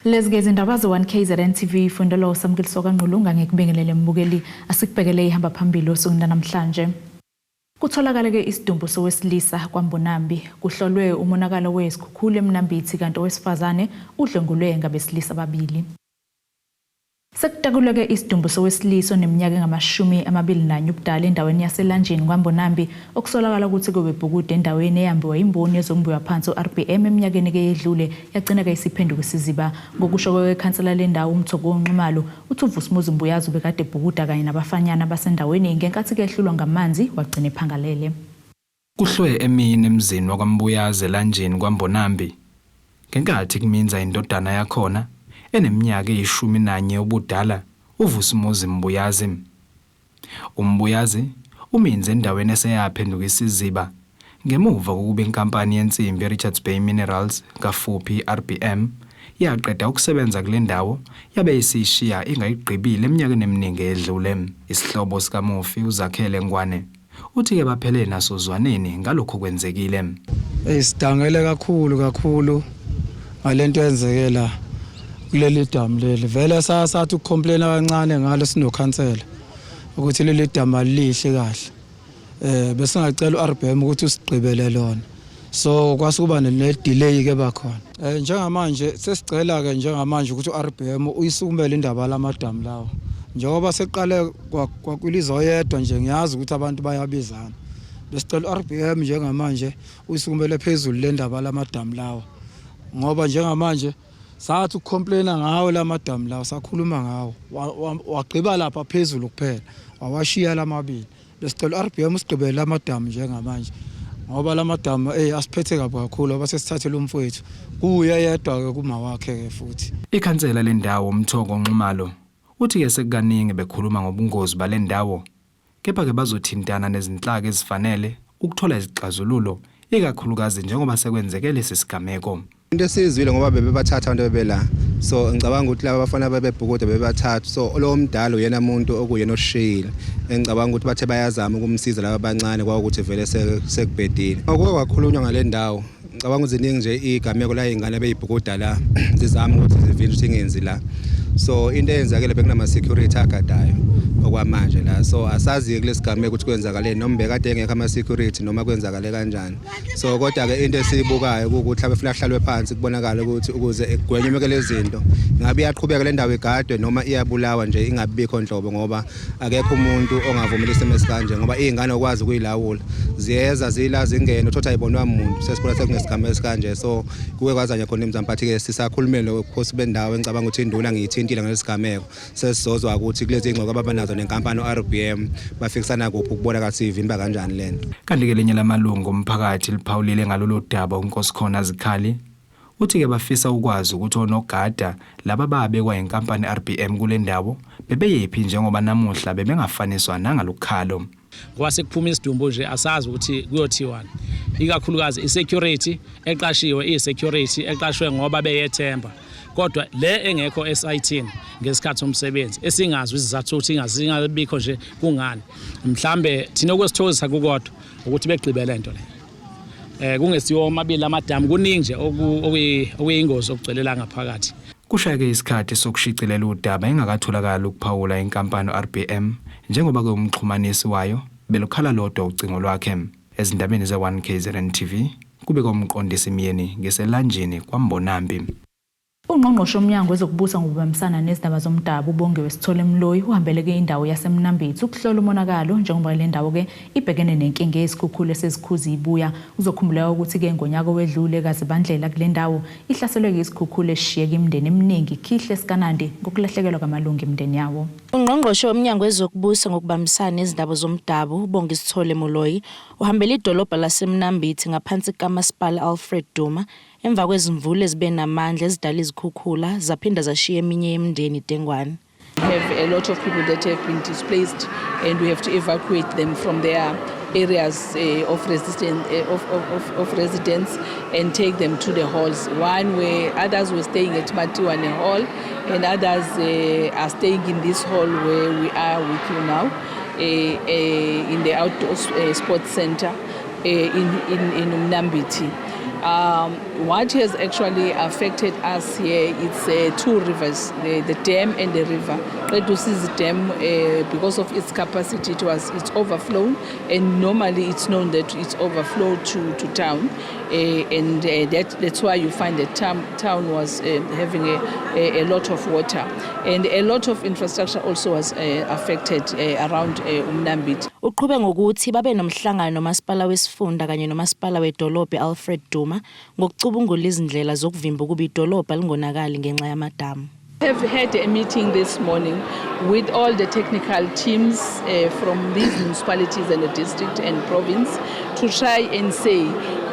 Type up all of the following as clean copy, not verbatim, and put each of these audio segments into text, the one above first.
Lezi izindaba ze1KZNTV fundelo usamkeliso kaNqulunga ngikubingelele mbukeli asikubhekele ihamba phambili osukwini namhlanje. Kutholakala ke isidumbu sowesilisa kwaMbonambi kuhlolwe umonakalo wesikhukhula eMnambithi kanti owesifazane udlwengulwe ngabesilisa ababili. Sekutakulwe ke isidumbu sowesilisa neminyaka engama-21 ubudala endaweni yaseLanjeni kwaMbonambi okusolakala ukuthi kubebhukude endaweni eyambiwa imboni yezombuya phansi Rbm eminyakeni ke yedlule yagcina ke isiphenduka isiziba ngokusho kwekhansela lendawo uMthoko wonxumalo uthi uVusimuzi ubekade ebhukuda kanye nabafanyana basendaweni ngenkathi ke ehlulwa ngamanzi wagcina ephangalele. Kuhlwe emini emzini wakwaMbuyaze eLanjeni kwaMbonambi ngenkathi Kuminze indodana yakhona eneminyaka eyi-11 obudala uVusimuzi Mbuyazi. UMbuyazi uminze endaweni eseyaphenduka isiziba ngemuva kokuba inkampani yensimbi Richards Bay Minerals kafuphi Rbm yaqeda ukusebenza kule ndawo yabe isishiya ingayigqibile eminyakeni eminingi edlule. Isihlobo sikaMufi uZakhele Ngwane uthi ke baphele naso zwaneni ngalokho kwenzekile. Sidangele kakhulu ngalento yenzekela kuleli damu leli. Vele sathi ukukhomplayina kancane ngalo sinokhansela ukuthi leli damu alihle kahle. Bese ngacela uRBM ukuthi usigqibele lona. So kwasukuba ne-delay ke bakhona. Njengamanje sesicela ke njengamanje ukuthi uRBM uyisukumele indaba lamadamu lawo. Njengoba seqale kwakwilizo yedwa nje ngiyazi ukuthi abantu bayabizana. Besicela uRBM njengamanje uyisukumele phezulu le ndaba lamadamu lawo. Ngoba njengamanje sathi ukukhomplayina ngawo lamadamu lawo sakhuluma ngawo wagqiba lapha phezulu kuphela wawashiya lamabili. Besicela uRBM usigqibele lamadamu njengamanje ngoba lamadamu asiphethe kabi kakhulu abasesithathela umfowethu kuye yedwa ke kuma wakhe ke futhi. Ikhansela lendawo uMthoko Nxumalo uthi ke sekukaningi bekhuluma ngobungozi balendawo kepha ke bazothintana nezinhlaka ezifanele ukuthola izixazululo ikakhulukazi njengoba sekwenzeke lesi sigameko. Into esizwile ngoba bebebathatha abantu bebela so ngicabanga ukuthi laba bafana bebebhukude bebathatha so lo mdala uyena umuntu okuyena oshile engicabanga ukuthi bathe bayazama ukumsiza laba abancane kwaukuthi vele sekubhedile. Okuke kwakhulunywa ngale ndawo ngicabanga uziningi nje igameko la ingane beyibhukuda la zizama ukuthi zivile ukuthi ingenzi la so into eyenzakile bekunama security agadayo okwamanje la so asazi kulesigameko ukuthi kwenzakaleni noma bekade engekho ama security noma kwenzakale kanjani so kodwa ke into esibukayo ukuthi abefuna hlalwe phansi kubonakala ukuthi ukuze egwenywe lezi zinto ngabe iyaqhubeka le ndawo igadwe noma iyabulawa nje ingabikho nhlobo ngoba akekho umuntu ongavumela isimo esikanje ngoba izingane okwazi ukuyilawula ziyeza zilazi ingene uthola ayibonwa umuntu sesibona sekunesigameko esikanje so kuke kwazanya khona imzamphathi ke sisakhulumele ukhosi bendawo engicabanga ukuthi induna ngiyithintile ngalesigameko sesizozwa ukuthi kulezi ingxoxo abanazo nenkampani uRBM bafikisana kuphi ukubona kathi ivimba kanjani lena. Kanti ke lenye lamalungu omphakathi liphawulile ngalolu daba uNkosikhona Zikhali uthi ke bafisa ukwazi ukuthi onogada laba babekwa inkampani Rbm kule ndawo bebeyephi njengoba namuhla bebengafaniswa nangalokukhalo. Kwasekuphuma isidumbu nje asazi ukuthi kuyothiwani ikakhulukazi isecurity eqashiwe isecurity eqashwe ngoba beyethemba kodwa le engekho esayithini ngesikhathi somsebenzi esingazi izizathu ukuthi ingazingabikho nje kungani mhlambe thina okwesithokozisa kukodwa ukuthi begqibele lento le kungesiwo omabili amadamu kuningi nje okuyingozi okugcelela ngaphakathi. Kushayeke isikhathi sokushicilela udaba engakatholakala ukuphawula inkampani Rbm njengoba kumxhumanisi wayo belokhala lodwa ucingo lwakhe. Ezindabeni ze1KZNTV kube komqondisi imiyeni ngeseLanjeni kwaMbonambi. Ungqongqoshe womnyango wezokubusa ngokubambisana nezindaba zomdabu uBongiwe Sithole Mloyi uhambeleke indawo yaseMnambithi ukuhlola umonakalo njengoba le ndawo ke ibhekene nenkinga yesikhukhula esezikhuzi ibuya. Uzokhumbula ukuthi ke ngonyaka wedlule kaZibandlela kule ndawo ihlaselwe isikhukhula esishiyeke imindeni eminingi khihle sikanandi ngokulahlekelwa kwamalungu emndeni yawo. Ungqongqoshe womnyango wezokubusa ngokubambisana nezindaba zomdabu uBongiwe Sithole Mloyi uhambele idolobha laseMnambithi ngaphansi kaMasipala Alfred Duma emva kwezimvula ezibenamandla ezidala izikhukhula zaphinda zashiya eminye yemindeni Dengwane. We have a lot of people that have been displaced and we have to evacuate them from their areas of residence and take them to the halls. One where others were staying at Matiwane Hall and others are staying in this hall where we are with you now in the outdoor sports center in Mnambithi. What has actually affected us here, it's 2 rivers, the dam and the river. Reduces the dam because of its capacity, it's overflown, and normally it's known that it's overflowed to town, and that's why you find that town was having a lot of water, and a lot of infrastructure also was affected around Umnambiti. Uqhube ngokuthi babe nomhlangano nomasipala wesifunda kanye nomasipala wedolobha Alfred Duma ngokucubungula izindlela zokuvimba ukuba idolobha lingonakali ngenxa yamadamu. We have had a meeting this morning with all the technical teams from these municipalities and the district and province to try and say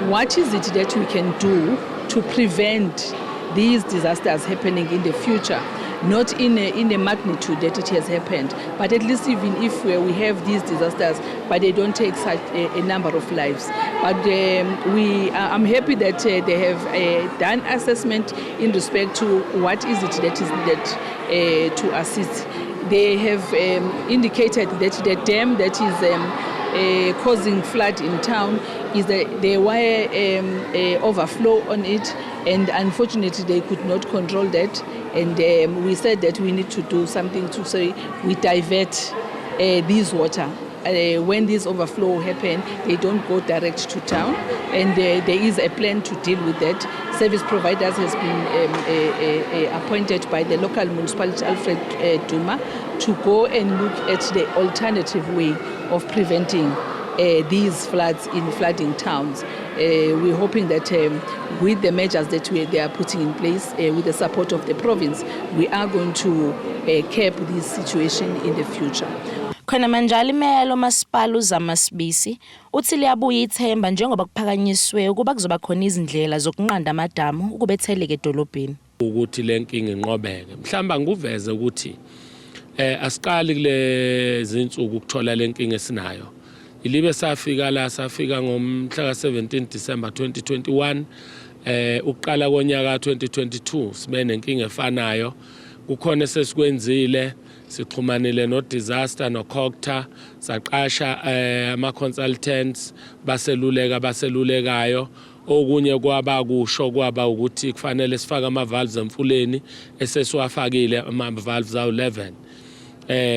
what is it that we can do to prevent these disasters happening in the future. Not in a magnitude that it has happened, but at least even if we have these disasters, but they don't take such a number of lives. But I'm happy that they have done assessment in respect to what is it that is needed to assist. They have indicated that the dam that is causing flood in town is the wire overflow on it, and unfortunately they could not control that, and we said that we need to do something to say we divert this water. When this overflow happen, they don't go direct to town, and there is a plan to deal with that. Service providers has been appointed by the local municipality Alfred Duma to go and look at the alternative way of preventing these floods in flooding towns. We're hoping that with the measures that they are putting in place, with the support of the province, we are going to curb this situation in the future. Khona manje imeya lomasipala uZamasibisi uthi liyabuya ithemba njengoba kuphakanyiswe ukuba kuzoba khona izindlela zokunqanda amadamu ukubetheleke edolobheni. Ukuthi lenkinga inqobeke. Mhlamba nguveze ukuthi asiqali kule zinsuku ukuthola lenkinga esinayo. Ilibe safika ngomhla ka-17 December 2021, ukuqala konyaka 2022 sibe nenkinga efanayo. Kukhona sesikwenzile, sixhumanile no disaster no COGTA, saqasha ama consultants baselulekayo. Okunye kwaba kusho kwaba ukuthi kufanele sifake ama valves emfuleni esesiwafakile ama valves awu11.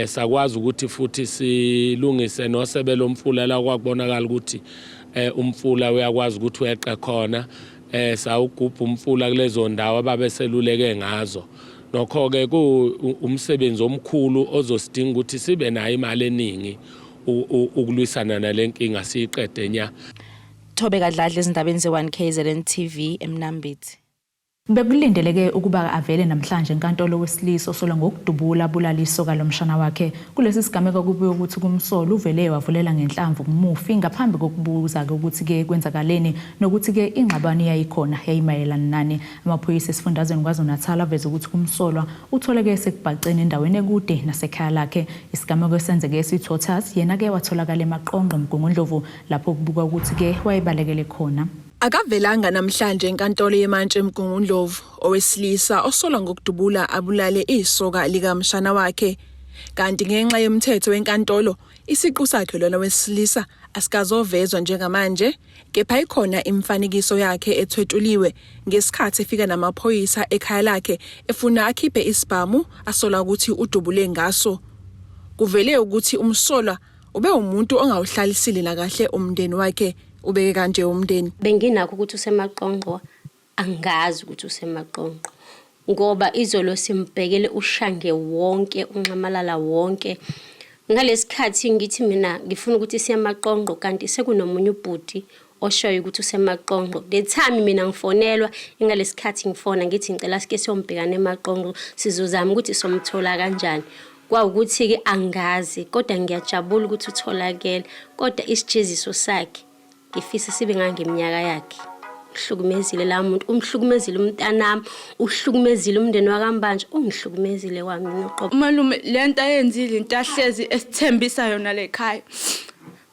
Sakwazi ukuthi futhi silungise nosebe lomfula la kwakubonakala ukuthi umfula uyakwazi ukuthi weqe khona, sawugubha umfula kulezo ndawo ababeseluleke ngazo. Nokho ke umsebenzi omkhulu ozosidinga ukuthi sibe nayo imali eningi ukulwisana nalenkinga siyiqede nya. Thobe Kadladla ezindabeni ze1KZNTV eMnambithi. Bekulindeleke ukuba avele namhlanje enkantolo OWESILISA osola ngokudubula bulaliso kalomshana wakhe. Kulesi sigameko kubuye ukuthi kumsolo uvele wavulela ngenhlamvu kumufi ngaphambi kokubuza ukuthi ke kwenzakaleni nokuthi ke ingxabano yayikhona yayimayelana nani. Amaphoyisa esifundazweni KwaZulu-Natal aveza ukuthi kumsolwa utholeke sekubhaceni endaweni ekude nasekhaya lakhe. Isigameko esenzeke esithothas yena ke watholakala eMaqonqo eMgungundlovu lapho kubuka ukuthi ke wayebalekele khona. Akavelanga namhlanje enkantolo yemantshi eMgungundlovu OWESILISA osola ngokudubula abulale isoka likamshana wakhe. Kanti ngenxa yomthetho wenkantolo isiqu sakhe lona OWESILISA asikazovezwa njengamanje, kepha ikhona imfanekiso yakhe ethwetuliwe ngesikhathi efika namaphoyisa ekhaya lakhe efuna akhiphe isibhamu asola ukuthi udubule ngaso. Kuvele ukuthi umsolwa ube umuntu ongawuhlalisile la kahle umndeni wakhe. Ubeke kanje umndeni. Benginakho ukuthi useMaqonqo, angazi ukuthi useMaqonqo ngoba izolo simbhekele ushange wonke unxamalala wonke. Ngalesikhathi ngithi mina ngifuna ukuthi siyeMaqonqo kanti sekunomunye ubhuti oshoyo ukuthi useMaqonqo. The time mina ngifonelwa ngalesikhathi ngifona ngithi ngicela sike siyombhekana eMaqonqo sizozama ukuthi somthola kanjani. Kwawukuthi ke angazi kodwa ngiyajabula ukuthi utholakele kodwa isijeziso sakhe ngifisa sibe ngangeminyaka yakhe. Uhlukumezile la muntu, umhlukumezile umntanami, uhlukumezile umndeni wakambanje, ungihlukumezile wami noqobo. Malume lento ayenzile into ahlezi esithembisa yona le ekhaya.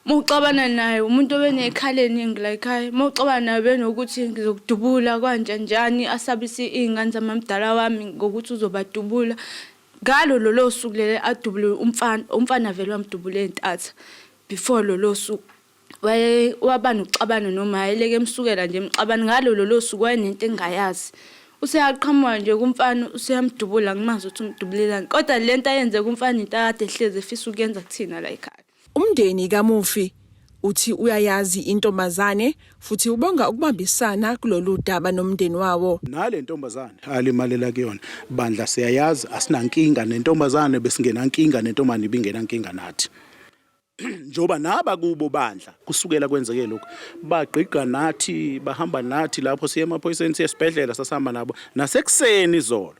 Mucabana naye umuntu obenekhala eningi la ekhaya. Mucabana naye benokuthi ngizokudubula kanje njani asabisi izingane zamamdala wami ngokuthi uzobadubula. Ngalo lolo suku lele adubule umfana vele wamdubule entatha before lolo suku. waba nokuxabana noma ayeleke emsukela nje emxabana ngalo lolo suku wayenento engayazi. Useyaqhamuka nje kumfana useyamdubula ngimazi ukuthi umdubulelani. Kodwa lento ayenze kumfana into akade ehleze efisa ukuyenza kuthina la ekhaya. Umndeni kaMufi uthi uyayazi intombazane futhi ubonga ukubambisana kulolu daba nomndeni wawo. Nale ntombazane alimalela kuyona bandla siyayazi asinankinga nentombazane besingenankinga nentombazane ibingenankinga nathi. Njoba naba kubo bandla kusukela kwenzeke lokho bagqiqa nathi bahamba nathi lapho siye emaphoyiseni siyesibhedlela sasihamba nabo nasekuseni izolo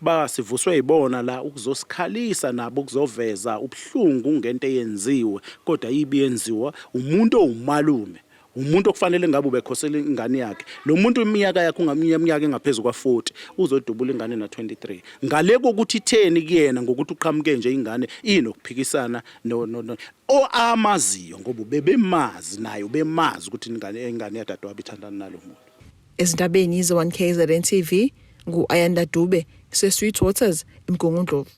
basivuswe ibona la ukuzosikhalisa nabo ukuzoveza ubhlungu ngento eyenziwe kodwa ibiyenziwa umuntu owumalume umuntu okufanele ngabe ubekhosela ingane yakhe lo muntu iminyaka yakhe ungaminyaka engaphezulu kwa40 uzodubula ingane na 23 ngale kokuthi 10 kuyena ngokuthi uqhamuke nje ingane inokuphikisana no amaziyo ngoba bebemazi nayo bemazi ukuthi ingane yadadewabo ithandana nalo muntu. Ezindabeni ze1KZNTV ngu-Ayanda Dube se-Sweet Waters eMgungundlovu.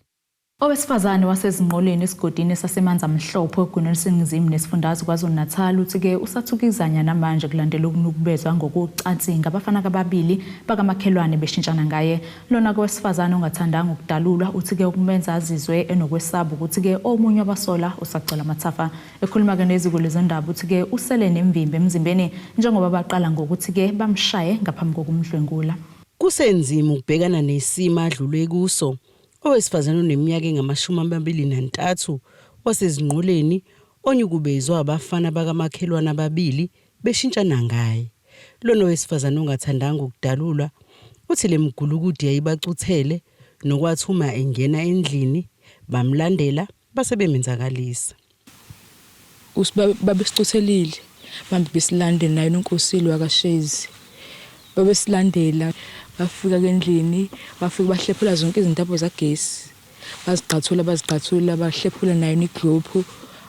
Owesifazane wasezinqoleni esigodini sasemanzi amhlophe kuNelsingizimu nesifundazwe KwaZulu-Natal uthi-ke usathukizanya namanje kulandela ukunukubezwa ngokucansi ngabafana ababili bakamakhelwane beshintshana ngaye. Lona kowesifazane ongathandanga ukudalulwa uthi-ke ukumenza azizwe enokwesaba ukuthi-ke omunye wabasola usacela amathafa. Ekhuluma-ke neziko lezindaba uthi-ke usele nemvimbi emzimbeni njengoba baqala ngokuthi-ke bamshaye ngaphambi kokumdlwengula. Kusenzima ukubhekana nesimo adlule kuso. Owesifazane oneminyaka engama-23 wasezinqoleni onyukubezwa abafana bakamakhelwane ababili beshintshana ngaye. Lona owesifazane ongathandanga ukudalulwa uthi le mgulukudi yayibacuthele nokwathi uma engena endlini bamlandela base bemenzakalisa. Babesicuthelile bambi besilandela naye nonkosilo akaShezi. Babesilandela bafika endlini bafika bahlephula zonke izintabo zagesi baziqathula bahlephula nayo iglobe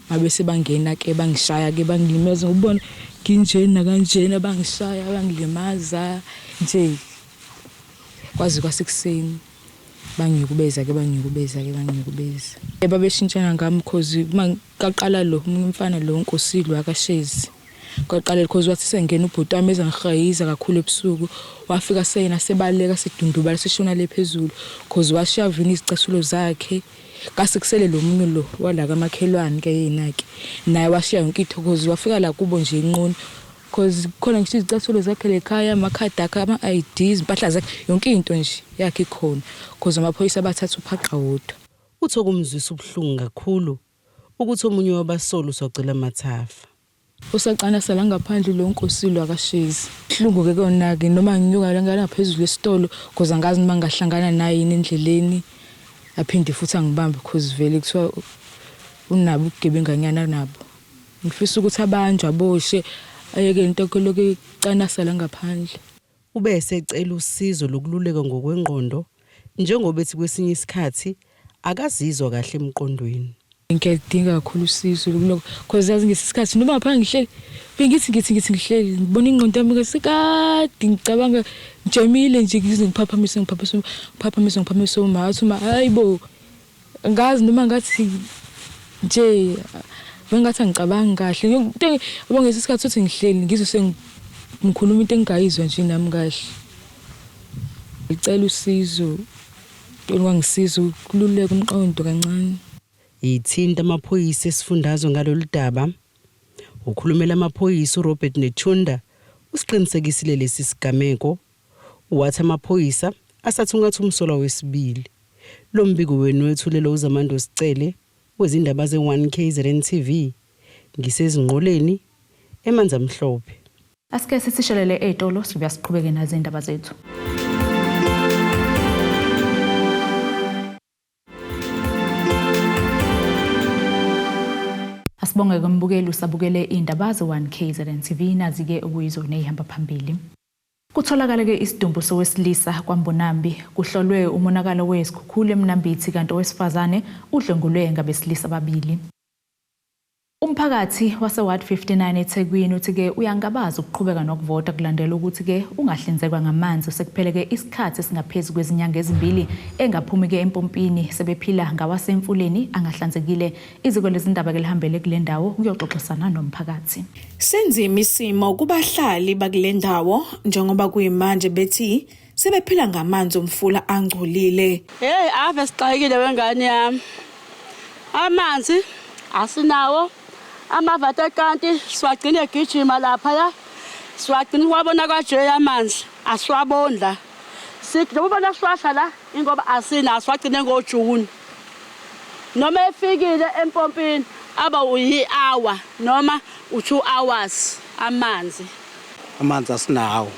mabese bangena ke bangishaya ke bangilimeza ubona nginjena kanjena bangishaya bangilimaza nje kwazi kwasekuseni bangiyukubeza. Babeshintshana ngami because maqala lo umfana lo nkosilo akaShezi kwaqala because wathi sengena ubhuti wami ezangihayiza kakhulu ebusuku wafika seyena sebaleka sedundubala seshona le phezulu because washiya vini izicathulo zakhe kasekusele lo munye lo wala kamakhelwane ke yena ke naye washiya yonke into because wafika la kubo nje inqono because khona ngisho izicathulo zakhe lekhaya amakhadi akhe ama-IDs impahla zakhe yonke into nje yakhe ikhona because amaphoyisa bathatha uphaqa wodwa. Uthi okumzwisa ubuhlungu kakhulu ukuthi omunye wabasolo usacela amathafa. Usaqana sala ngaphandle lo nkosilo akaShezi. Ihlungu ke kona ke noma nginyuka la ngaphezulu esitolo because angazi noma ngahlangana naye endleleni aphinde futhi angibambe because vele kuthiwa unabo ugebenga nabo. Ngifisa ukuthi abantu aboshe ayeke into lokho icana sala ngaphandle. Ube esecela usizo lokululeka ngokwengqondo njengoba ethi kwesinye isikhathi akazizwa kahle emqondweni. Ngiyadinga kakhulu usizo lokho because yazi ngesikhathi noma ngapha ngihleli bengithi ngihleli ngibona ingqondo yami ngesikade ngicabanga njemile nje ngiphaphamisa umathi uma hayibo ngazi noma ngathi nje bengathi ngicabanga kahle into ngesikhathi uthi ngihleli ngizwe sengikhuluma into engayizwa nje nami kahle. Ngicela usizo ngangisiza ukululeka umqondo kancane. Ithinta amaphoyisa esifundazwe ngalolu daba. Ukhulumela amaphoyisa uRobert Nethunda usiqinisekisile lesi sigameko. Wathi amaphoyisa asathungatha umsola wesibili. Lo mbiko wenu wethulelo uZamando Sicele wezindaba ze1KZNTV ngisezinqoleni emanzi amhlophe. Asike sisishelele etolo sibuya siqhubeke nazo indaba zethu. Asibonge kumbukeli usabukele indaba ze1KZNTV nazi-ke okuyizona ehamba phambili. Kutholakala-ke isidumbu sowesilisa kwaMbonambi kuhlolwe umonakalo wesikhukhula eMnambithi kanti owesifazane udlwengulwe ngabesilisa ababili. Umphakathi wase Ward 59 eThekwini uthi ke uyangabaza ukuqhubeka nokuvota kulandela ukuthi ke ungahlinzekwa ngamanzi sekupheleke isikhathi singaphezulu kwezinyanga ezibili engaphumi ke empompini sebephila ngawasemfuleni angahlanzekile. Iziko lezindaba ke lihambele kule ndawo ukuyoxoxisana nomphakathi. Senzima isimo kubahlali bakule ndawo njengoba kuyimanje bethi sebephila ngamanzi omfula angcolile. Hey ave sixakile wengane yami. Amanzi asinawo. Amavata kanti siwagcine egijima lapha ya. Siwagcina kwabona kwaje amanzi asiwabondla. Sikubona siwasha la ingoba asina siwagcine ngoJune. Noma efikile empompini aba uyi-hour noma u2 hours amanzi. Amanzi asinawo.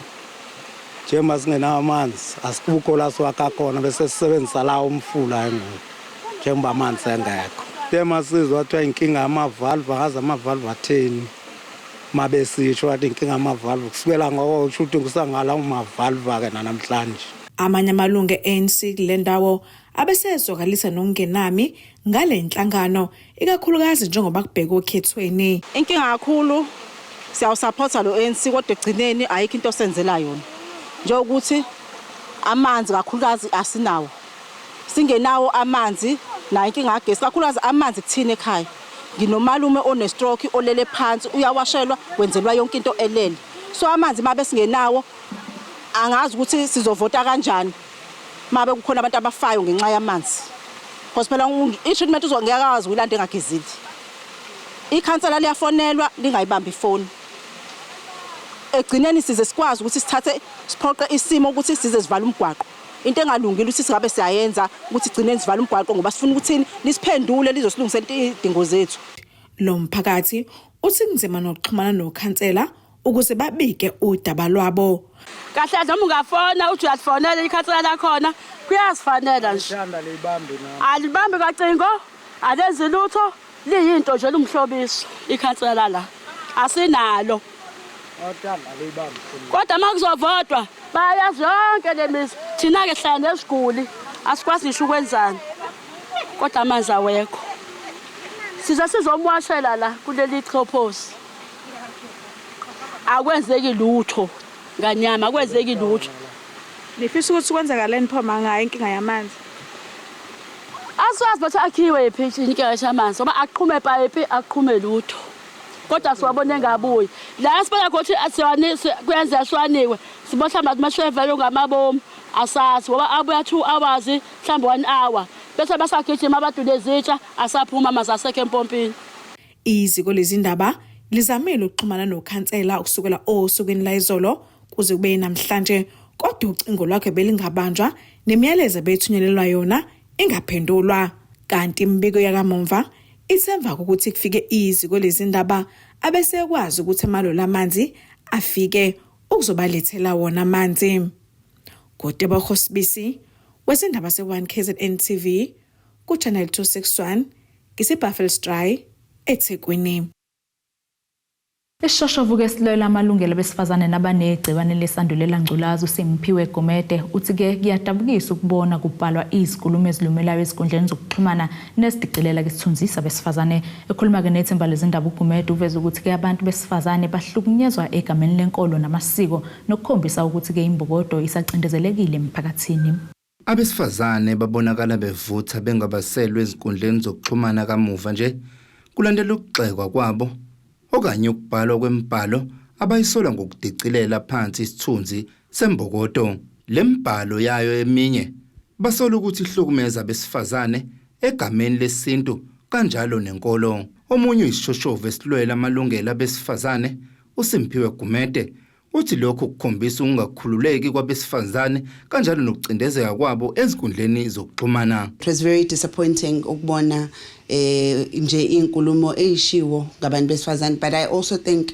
Njengoba singenawo amanzi asikukho la siwakha khona bese sisebenzisa la umfula engekho. Njengoba amanzi engekho. Temasizwa wathiwa inkinga yamavalve akaze amavalve atheni. Mabesisho wathi inkinga yamavalve kusukela ngoko usho ukuthi kusangala umavalve ke namhlanje. Amanye amalungu ANC kule ndawo abesezokalisa nokungenami ngale nhlangano ikakhulukazi njengoba kubhekwa okhethweni. Inkinga kakhulu siyawusupporta lo ANC kodwa egcineni ayikho into osenzela yona. Nje ukuthi amanzi kakhulukazi asinawo. Singenawo amanzi na inkinga yagesi kakhulukazi amanzi kuthina ekhaya. Nginomalume one stroke olele phansi uyawashelwa wenzelwa yonke into elele. So amanzi mabe singenawo angazi ukuthi sizovota kanjani. Mabe kukhona abantu abafayo ngenxa yamanzi. Because phela i-treatment uzongiyakazi uyilande engagezile. Ikhansela liyafonelwa lingayibambi ifoni. Egcineni size sikwazi ukuthi sithathe siphoqe isimo ukuthi size sivala umgwaqo. Into engalungile ukuthi singabe siyayenza ukuthi igcineni sivala umgwaqo ngoba sifuna ukuthi lisiphendule lizosilungisela idingo zethu. Lo mphakathi uthi kunzima nokuxhumana nokhansela ukuze babike udaba lwabo. Kahle noma ungafona uthi uyalifonela ikhansela lakhona kuyasifanela nje. Alibambe kacingo alenzi lutho liyinto nje lumhlobiso ikhansela la asinalo. Kodwa makuzovotwa bayazi yonke lemisi thina ke hlala nesiguli asikwazi ngisho ukwenzani kodwa amanzi awekho. Sizomwashela la kuleli chophosi. Akwenzeki lutho nganyama akwenzeki lutho. Nifisa ukuthi kwenzakaleni phoma ngayo inkinga yamanzi? Asiwazi bathi akhiwe iphithi inkinga yamanzi ngoba aqhume pipe aqhume lutho. Kodwa siwabone ngabuyi. La sibona ukuthi asiwanise kuyenza siwaniwe. Sibotha amashevelo ngamabomu asazi ngoba abuya 2 hours mhlawumbe 1 hour. Bese basagijima abantu lezitsha asaphuma mazasekhe empompini. Iziko lezindaba lizamile ukuxhumana nokhansela ukusukela osukwini la izolo kuze kube namhlanje kodwa ucingo lwakhe belingabanjwa nemiyalezo bethunyelelwa yona ingaphendulwa kanti imbiko yakamumva isemva ukuthi kufike iziko lezindaba abesekwazi ukuthi amalo lamanzi afike ukuzobalethela wona amanzi. Kodwa Khosibisi wesindaba se1KZNTV ku channel 261 ngiseBuffelsdry eThekwini. Ishoshovu ke siloyela amalungelo besifazane nabanegciwane lesandulela ngculazi uSimphiwe Gumede uthi ke kuyadabukisa ukubona kubhalwa izikhulumo ezilumelayo ezinkundleni zokuxhumana nezidiqilela ke sithunzisa besifazane. Ekhuluma ke nethemba lezindaba uGumede uveza ukuthi ke abantu besifazane bahlukunyezwa egameni lenkolo namasiko nokukhombisa ukuthi ke imbokodo isacindezelekile emphakathini. Abesifazane babonakala bevutha bengabaselwe ezinkundleni zokuxhumana kamuva nje kulandela ukugxekwa kwabo okanye ukubhalwa kwemibhalo abayisola ngokudicilela phansi isithunzi sembokodo. Lembhalo yayo eminye basola ukuthi ihlukumeza abesifazane egameni lesintu kanjalo nenkolo. Omunye uyishoshovu esilwela amalungelo abesifazane uSimphiwe Gumede uthi lokho kukhombisa ukungakhululeki kwabesifazane kanjalo nokucindezeka kwabo ezinkundleni zokuxhumana. It was very disappointing ukubona nje inkulumo eyishiwo ngabantu besifazane, but I also think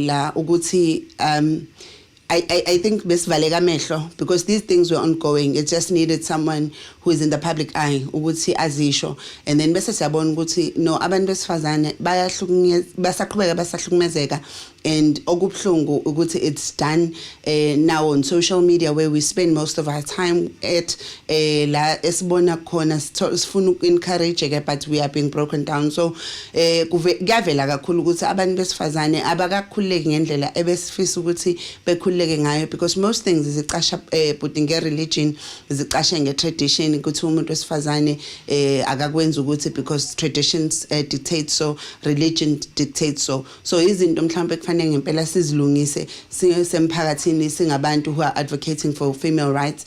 la ukuthi I think besivaleka amehlo because these things were ongoing. It just needed someone who is in the public eye ukuthi azisho, and then bese siyabona ukuthi no abantu besifazane basaqhubeka basahlukumezeka and okubhlungu ukuthi it's done now on social media where we spend most of our time at la esibona khona sifuna uku-encourage but we are being broken down. So kuyavela kakhulu ukuthi abantu besifazane abakakhululeki ngendlela ebesifisa ukuthi bekhululeke ngayo, because most things zicasha but nge-religion zicasha nge-tradition ukuthi umuntu wesifazane akakwenza ukuthi because traditions dictate so, religion dictates so izinto mhlawumbe kufanele ngempela sizilungise semphakathini singabantu who are advocating for female rights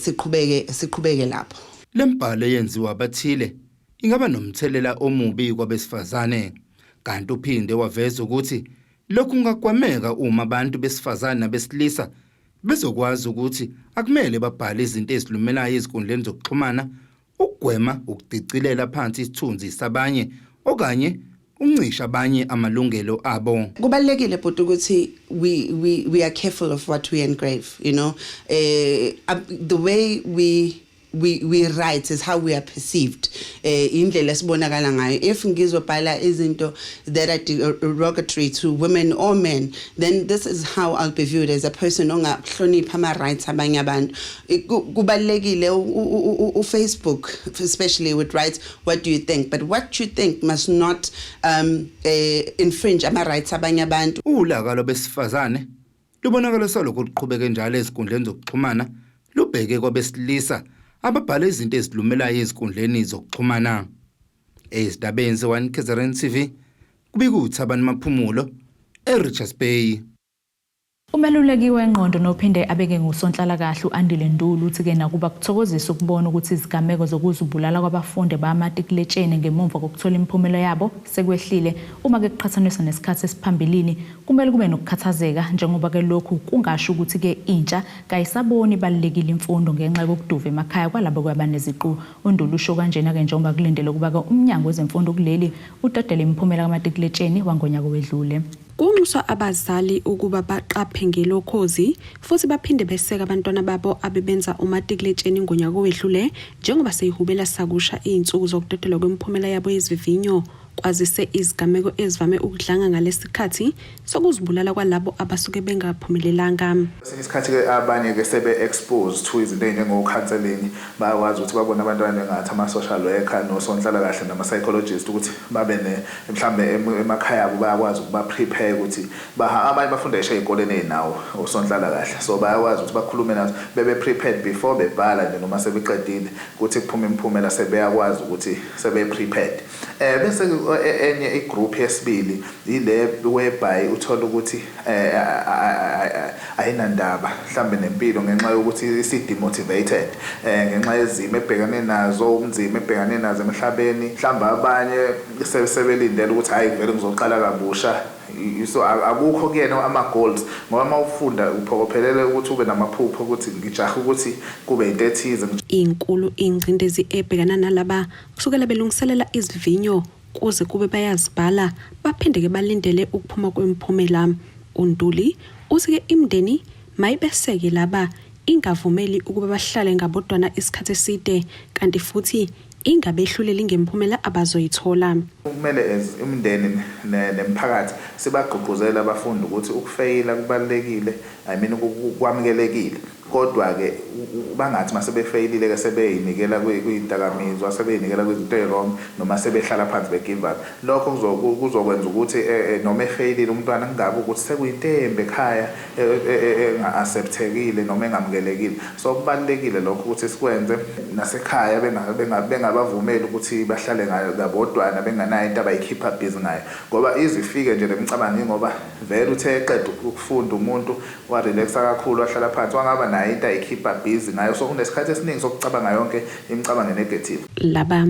siqhubeke lapho. Lembhalo yenziwa abathile ingaba nomthelela omubi kwabesifazane, kanti uphinde waveza ukuthi lokhu kungakwameka uma abantu besifazane nabesilisa bezokwazi ukuthi akumele babhale izinto ezilumelayo ezikundleni zokuxhumana ukugwema ukudicilela phansi isithunzi sabanye okanye uncisha abanye amalungelo abo. Kubalekile but ukuthi we are careful of what we engrave, you know. The way we write is how we are perceived. Indlela esibonakala ngayo. If ngizobhala izinto that are derogatory to women or men, then this is how I'll be viewed as a person ongahlonipha ama rights abanye abantu. Kubalekile Facebook, especially with rights, what do you think? But what you think must not infringe ama rights abanye abantu. Ulaka lobesifazane lubonakala salokho luqhubeke njalo ezikundleni zokuxhumana lubheke kwabesilisa ababhala izinto ezilumelayo ezikundleni zokuxhumana. Ezindabeni ze-1KZNTV kubikuthi abantu maphumulo eRichards Bay. Umeluleki wengqondo nophinde abeke ngusonhlala kahle uAndile Ndulu uthi ke nakuba kuthokozisa ukubona ukuthi izigameko zokuzubulala kwabafundi bamatikletsheni ngemuva kokuthola imphumela yabo sekwehlile uma ke kuqhathaniswa nesikhathi esiphambilini. Kumele kube nokukhathazeka njengoba ke lokhu kungasho ukuthi ke intsha kayisaboni balekile imfundo ngenxa yokuduva emakhaya kwalabo kwabaneziqu. uNdulu usho kanjena ke njengoba kulindele ukuba ke umnyango wezemfundo kuleli udodele imphumela kamatikletsheni wangonyaka wedlule. Kunxuswa abazali ukuba baqaphe ngelokhozi futhi baphinde beseka abantwana babo abebenza umatikletsheni ngonyaka wedlule njengoba seyihubela sakusha izinsuku zokudodelwa kwemphumela yabo yezivinyo kwazise izigameko ezivame ukudlanga ngalesikhathi sokuzibulala kwalabo abasuke bengaphumelelanga. Isikhathi ke abanye ke sebe exposed to izinto ezinjengo counseling bayakwazi ukuthi babone abantwana ngathi ama social worker no sonhlala kahle nama psychologist ukuthi babe mhlambe emakhaya abo bayakwazi ukuba prepare ukuthi abanye bafundisha ezikoleni ezinawo osonhlala kahle, so bayakwazi ukuthi bakhulume nazo bebe prepared before bebhala nje noma sebeqedile ukuthi kuphuma imphumela sebeyakwazi ukuthi sebe prepared. Bese enye igroup yesibili ile whereby uthola ukuthi ayinandaba mhlambe nempilo ngenxa yokuthi isidemotivated ngenxa yezimo ebhekane nazo umzimo ebhekane nazo emhlabeni mhlamba abanye sebelindele ukuthi hayi vele ngizoqala kabusha. So akukho kuyena ama goals ngoba mawufunda uphokophelele ukuthi ube namaphupho ukuthi ngijaha ukuthi kube into ethize. Inkulu ingcindezi ebhekana nalaba kusukela belungiselela izivinyo kuze kube bayazibhala baphinde ke balindele ukuphuma kwemphumela. uNduli usike imndeni mayibeseke laba ingavumeli ukuba bahlale ngabodwana isikhathi eside kanti futhi ingabehlulela ngemphumela abazoyithola. Kumele imndeni nemphakathi sibagqugquzela abafundi ukuthi ukufeyila kubalekile, I mean kwamukelekile, kodwa ke bangathi mase befeyilile ke sebeyinikela kuyindakamizwa sebeyinikela kwizinto ezwrong noma sebehlala phansi begive up. Lokho kuzokwenza ukuthi noma efeyilile umntwana kungabe ukuthi sekuyintembe ekhaya enga-acceptekile noma engamukelekile. So kubalekile lokho ukuthi sikwenze nasekhaya bengabavumeli ukuthi bahlale ngabodwana benganayo into abayikhipha busy ngayo, ngoba izifike nje lemicabango ngoba vele uthe eqeda ukufunda umuntu wa relaxa kakhulu wahlala phansi wangaba nayo into ayikhipha busy ngayo, so kunesikhathi esiningi sokucabanga yonke imicabango negative. Laba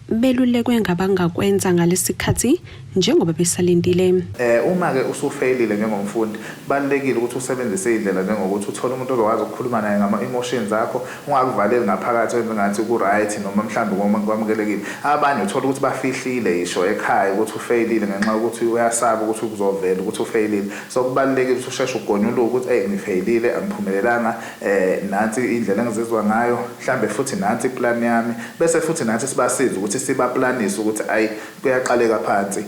belulekwe ngabangakwenza ngalesikhathi njengoba besalindile. Uma ke usufeyilile njengomfundi balekile ukuthi usebenzise indlela njengokuthi uthole umuntu ozokwazi ukukhuluma naye ngama emotions akho, ungakuvaleli ngaphakathi engathi ku right noma mhlawumbe kwamukelekile. Abanye uthola ukuthi bafihlile isho ekhaya ukuthi ufeyilile ngenxa ukuthi uyasaba ukuthi kuzovela ukuthi ufeyilile. So kubalekile ukuthi usheshe ugonyuluke ukuthi ngifeyilile angiphumelelanga, nansi indlela engizizwa ngayo, mhlambe futhi nansi iplan yami, bese futhi nathi sibasiza ukuthi futhi sibaplanise ukuthi ayi kuyaqaleka phansi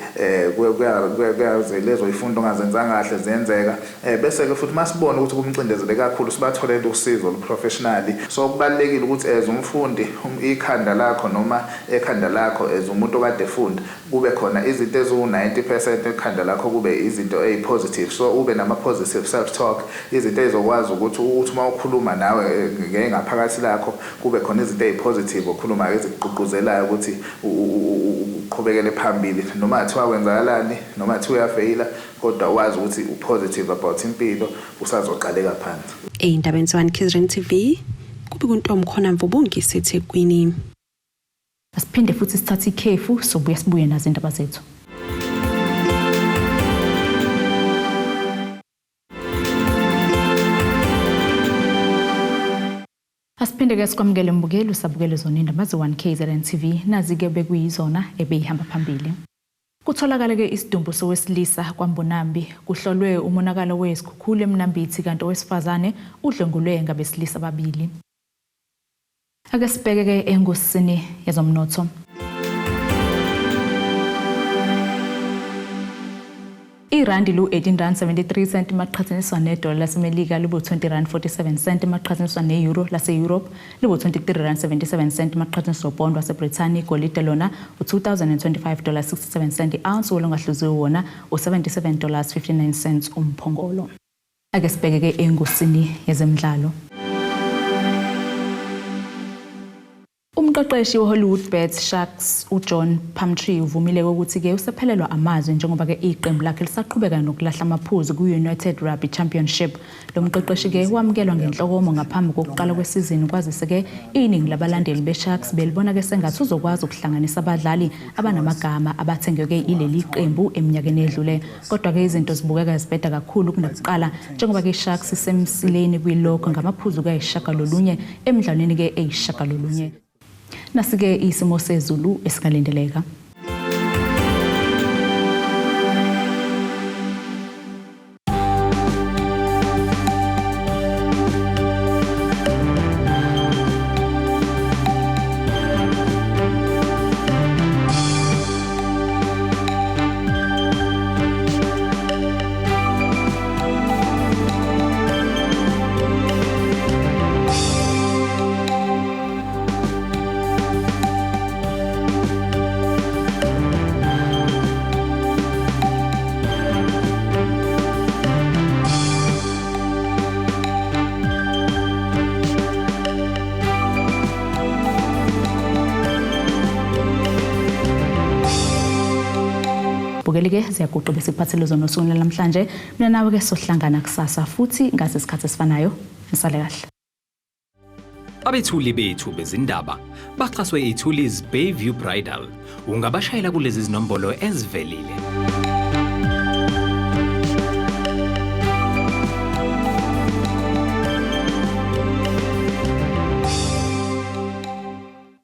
kuyaze lezo ifundo ongazenzanga kahle ziyenzeka bese ke futhi masibona ukuthi kumcindezele kakhulu sibatholele usizo oluprofessionally. So kubalekile ukuthi as umfundi ikhanda lakho noma ekhanda lakho as umuntu okade efunda kube khona izinto ezu90% ekhanda lakho kube izinto ezipositive, so ube nama positive self talk, izinto ezokwazi ukuthi uma ukhuluma nawe ngaphakathi lakho kube khona izinto ezipositive okhuluma ezikuqhuzelayo ukuthi uqhubekele phambili noma athiwa kwenzakalani noma athiwa uyafeyila kodwa wazi ukuthi upositive about impilo usazoqaleka phansi. Eyindabeni ze1KZNTV kube kuntombi khona mvubungisi eThekwini. Asiphinde futhi sithathe ikhefu sobuye sibuye nazo indaba zethu. Asiphinde ke sikwamukele mbukeli usabukele zona indaba ze1KZNTV nazi-ke bekuyizona ebeyihamba phambili. Kutholakala ke isidumbu sowesilisa kwaMbonambi kuhlolwe umonakalo wesikhukhula eMnambithi kanti owesifazane udlwengulwe ngabesilisa ababili. Ake sibheke ke engosini yezomnotho. Irandi lu 18.73 maqhathaniswa nedola laseMelika libo 20.47 maqhathaniswa neeuro lase-Europe libo 23.77 maqhathaniswa pound waseBrithani. Igolide lona $2,025.67 i-ounce olungahluziwe wona $77.59 umphongolo. Ake sibheke ke engosini yezemidlalo. Umqeqeshi weHollywood Bets Sharks uJohn Palmtree uvumile ukuthi ke usephelelwa amazwi njengoba ke iqembu lakhe lisaqhubeka nokulahla amaphuzu ku-United Rugby Championship. Lo mqeqeshi ke wamukelwa ngenhlokomo ngaphambi kokuqala kwesizini kwazise ke iningi labalandeli beSharks belibona ke sengathi uzokwazi ukuhlanganisa abadlali abanamagama abathengwe ke ileli qembu eminyakeni edlule. Kodwa ke izinto zibukeka zibheda kakhulu kunokuqala njengoba ke iSharks isemsileni kwilokho ngamaphuzu ka-9 emidlalweni ke 9. Nasike isimo sezulu esikalindeleka. Bukelike siyaguqa besiphathele zona usuku namhlanje. Mina nawe ke sohlangana kusasa futhi ngasesikhathi esifanayo. Nisale kahle. Abethuli bethu bezindaba baxhaswe iThulis Bayview Bridal. Ungabashayela kulezi zinombolo ezivelile.